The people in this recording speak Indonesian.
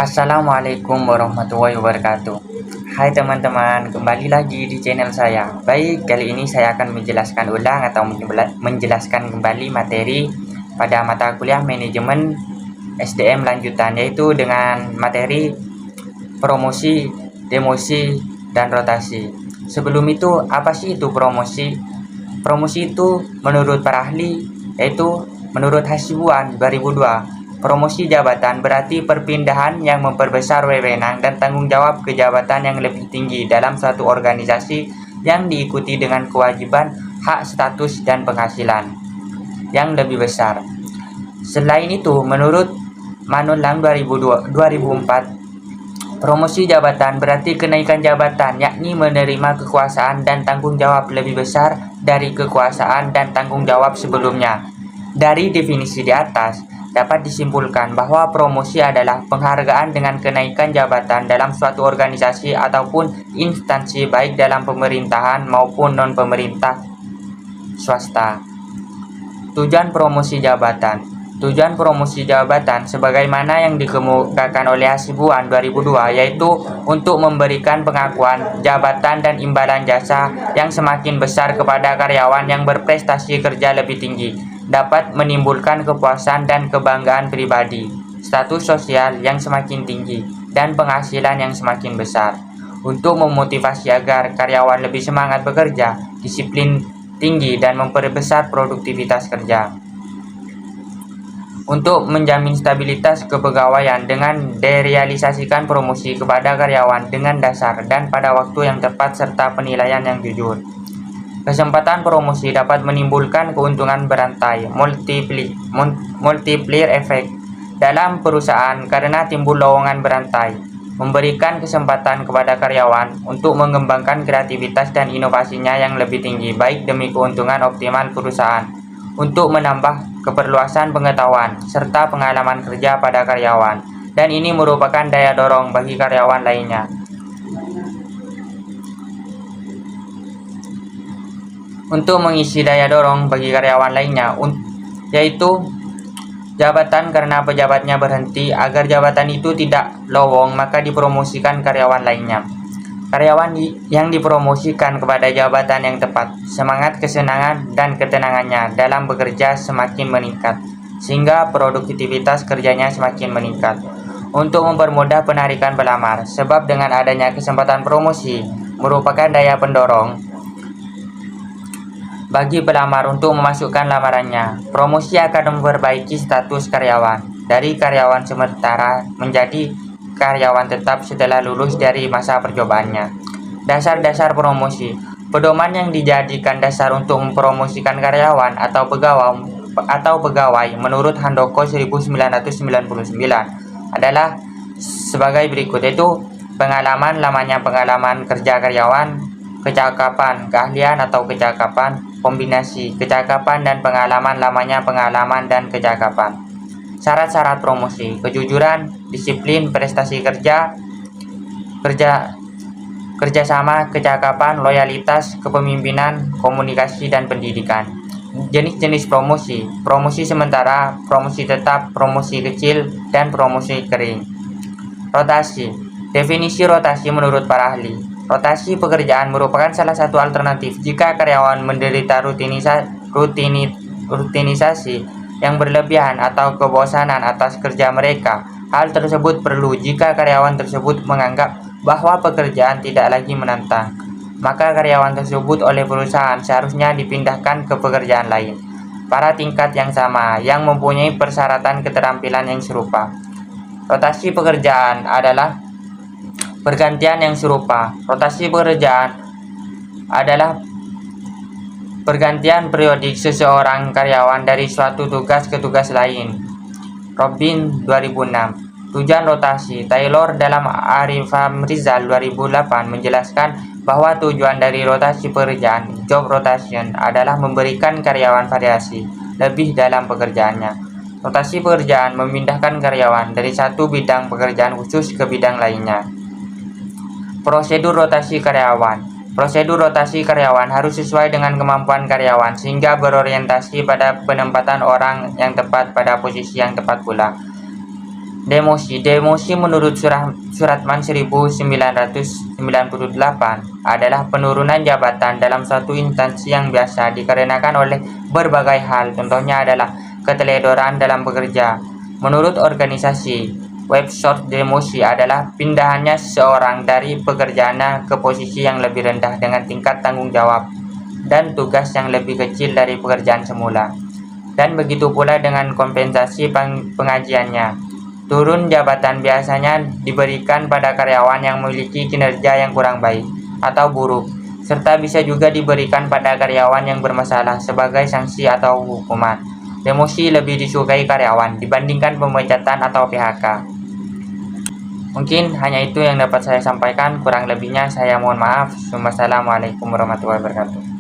Assalamualaikum warahmatullahi wabarakatuh. Hai teman-teman, kembali lagi di channel saya. Baik, kali ini saya akan menjelaskan ulang atau menjelaskan kembali materi pada mata kuliah manajemen SDM lanjutan, yaitu dengan materi promosi, demosi, dan rotasi. Sebelum itu, apa sih itu promosi? Promosi itu menurut para ahli, yaitu menurut Hasibuan 2002, promosi jabatan berarti perpindahan yang memperbesar wewenang dan tanggung jawab ke jabatan yang lebih tinggi dalam suatu organisasi yang diikuti dengan kewajiban, hak, status, dan penghasilan yang lebih besar. Selain itu, menurut Manulang 2004, promosi jabatan berarti kenaikan jabatan, yakni menerima kekuasaan dan tanggung jawab lebih besar dari kekuasaan dan tanggung jawab sebelumnya. Dari definisi di atas, dapat disimpulkan bahwa promosi adalah penghargaan dengan kenaikan jabatan dalam suatu organisasi ataupun instansi baik dalam pemerintahan maupun non-pemerintah swasta. Tujuan promosi jabatan. Tujuan promosi jabatan sebagaimana yang dikemukakan oleh Hasibuan 2002, yaitu untuk memberikan pengakuan jabatan dan imbalan jasa yang semakin besar kepada karyawan yang berprestasi kerja lebih tinggi, dapat menimbulkan kepuasan dan kebanggaan pribadi, status sosial yang semakin tinggi, dan penghasilan yang semakin besar. Untuk memotivasi agar karyawan lebih semangat bekerja, disiplin tinggi, dan memperbesar produktivitas kerja. Untuk menjamin stabilitas kepegawaian dengan derealisasikan promosi kepada karyawan dengan dasar dan pada waktu yang tepat serta penilaian yang jujur. Kesempatan promosi dapat menimbulkan keuntungan berantai, multiplier effect dalam perusahaan karena timbul lowongan berantai, memberikan kesempatan kepada karyawan untuk mengembangkan kreativitas dan inovasinya yang lebih tinggi baik demi keuntungan optimal perusahaan, untuk menambah keperluasan pengetahuan serta pengalaman kerja pada karyawan, dan ini merupakan daya dorong bagi karyawan lainnya. Untuk mengisi daya dorong bagi karyawan lainnya, yaitu jabatan karena pejabatnya berhenti, agar jabatan itu tidak lowong maka dipromosikan karyawan lainnya. Karyawan yang dipromosikan kepada jabatan yang tepat, semangat, kesenangan, dan ketenangannya dalam bekerja semakin meningkat, sehingga produktivitas kerjanya semakin meningkat. Untuk mempermudah penarikan pelamar, sebab dengan adanya kesempatan promosi merupakan daya pendorong bagi pelamar untuk memasukkan lamarannya. Promosi akan memperbaiki status karyawan dari karyawan sementara menjadi karyawan tetap setelah lulus dari masa percobaannya. Dasar-dasar promosi. Pedoman yang dijadikan dasar untuk mempromosikan karyawan atau pegawai menurut Handoko 1999 adalah sebagai berikut, yaitu pengalaman lamanya pengalaman kerja karyawan, kecakapan, keahlian atau kecakapan, kombinasi kecakapan dan pengalaman lamanya pengalaman dan kecakapan. Syarat-syarat promosi: kejujuran, disiplin, prestasi kerjasama, kecakapan, loyalitas, kepemimpinan, komunikasi, dan pendidikan. Jenis-jenis promosi: promosi sementara, promosi tetap, promosi kecil, dan promosi kering. Rotasi. Definisi rotasi menurut para ahli: rotasi pekerjaan merupakan salah satu alternatif jika karyawan menderita rutinisasi yang berlebihan atau kebosanan atas kerja mereka. Hal tersebut perlu jika karyawan tersebut menganggap bahwa pekerjaan tidak lagi menantang, maka karyawan tersebut oleh perusahaan seharusnya dipindahkan ke pekerjaan lain pada tingkat yang sama yang mempunyai persyaratan keterampilan yang serupa. Rotasi pekerjaan adalah pergantian yang serupa. Rotasi pekerjaan adalah pergantian periodik seseorang karyawan dari suatu tugas ke tugas lain. Robin 2006. Tujuan rotasi. Taylor dalam Arifam Rizal 2008 menjelaskan bahwa tujuan dari rotasi pekerjaan, job rotation, adalah memberikan karyawan variasi lebih dalam pekerjaannya. Rotasi pekerjaan memindahkan karyawan dari satu bidang pekerjaan khusus ke bidang lainnya. Prosedur rotasi karyawan. Prosedur rotasi karyawan harus sesuai dengan kemampuan karyawan sehingga berorientasi pada penempatan orang yang tepat pada posisi yang tepat pula. Demosi menurut Suratman 1998 adalah penurunan jabatan dalam suatu instansi yang biasa dikarenakan oleh berbagai hal, contohnya adalah keteledoran dalam bekerja. Menurut organisasi, website demosi adalah pindahannya seseorang dari pekerjaannya ke posisi yang lebih rendah dengan tingkat tanggung jawab dan tugas yang lebih kecil dari pekerjaan semula. Dan begitu pula dengan kompensasi pengajiannya. Turun jabatan biasanya diberikan pada karyawan yang memiliki kinerja yang kurang baik atau buruk, serta bisa juga diberikan pada karyawan yang bermasalah sebagai sanksi atau hukuman. Demosi lebih disukai karyawan dibandingkan pemecatan atau PHK. Mungkin hanya itu yang dapat saya sampaikan, kurang lebihnya saya mohon maaf. Wassalamualaikum warahmatullahi wabarakatuh.